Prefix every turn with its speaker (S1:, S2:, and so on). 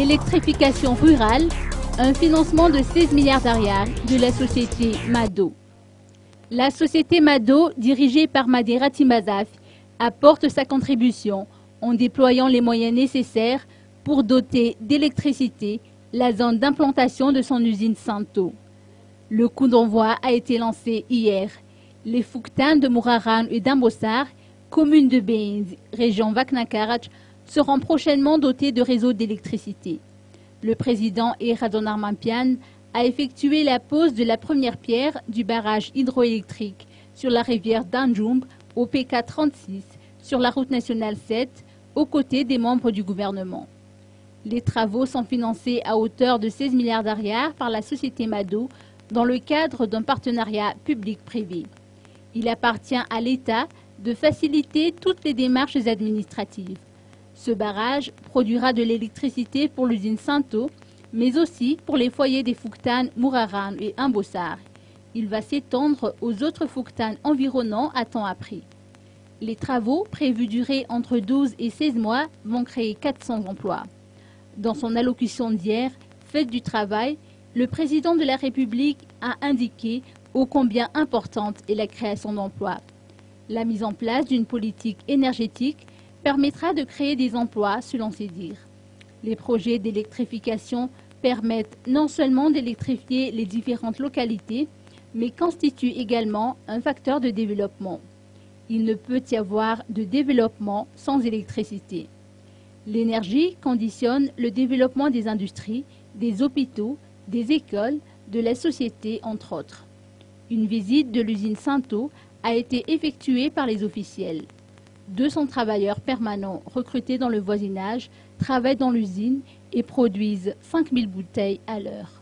S1: Électrification rurale, un financement de 16 milliards d'arial de la société Mado. La société Mado, dirigée par Madera Timazaf, apporte sa contribution en déployant les moyens nécessaires pour doter d'électricité la zone d'implantation de son usine Santo. Le coup d'envoi a été lancé hier. Les Fouktanes de Mouraran et d'Ambossar, commune de Béinz, région Vaknakarach, seront prochainement dotés de réseaux d'électricité. Le président Eradon Armampian a effectué la pose de la première pierre du barrage hydroélectrique sur la rivière Danjoum au PK 36 sur la route nationale 7 aux côtés des membres du gouvernement. Les travaux sont financés à hauteur de 16 milliards d'arial par la société Mado dans le cadre d'un partenariat public-privé. Il appartient à l'État de faciliter toutes les démarches administratives. Ce barrage produira de l'électricité pour l'usine Santo, mais aussi pour les foyers des Fouktanes, Mouraran et Ambossar. Il va s'étendre aux autres Fouktanes environnants à temps appris. Les travaux, prévus durer entre 12 et 16 mois, vont créer 400 emplois. Dans son allocution d'hier, Fête du travail, le président de la République a indiqué ô combien importante est la création d'emplois. La mise en place d'une politique énergétique permettra de créer des emplois, selon ses dires. Les projets d'électrification permettent non seulement d'électrifier les différentes localités, mais constituent également un facteur de développement. Il ne peut y avoir de développement sans électricité. L'énergie conditionne le développement des industries, des hôpitaux, des écoles, de la société, entre autres. Une visite de l'usine Santo a été effectuée par les officiels. 200 travailleurs permanents recrutés dans le voisinage travaillent dans l'usine et produisent 5000 bouteilles à l'heure.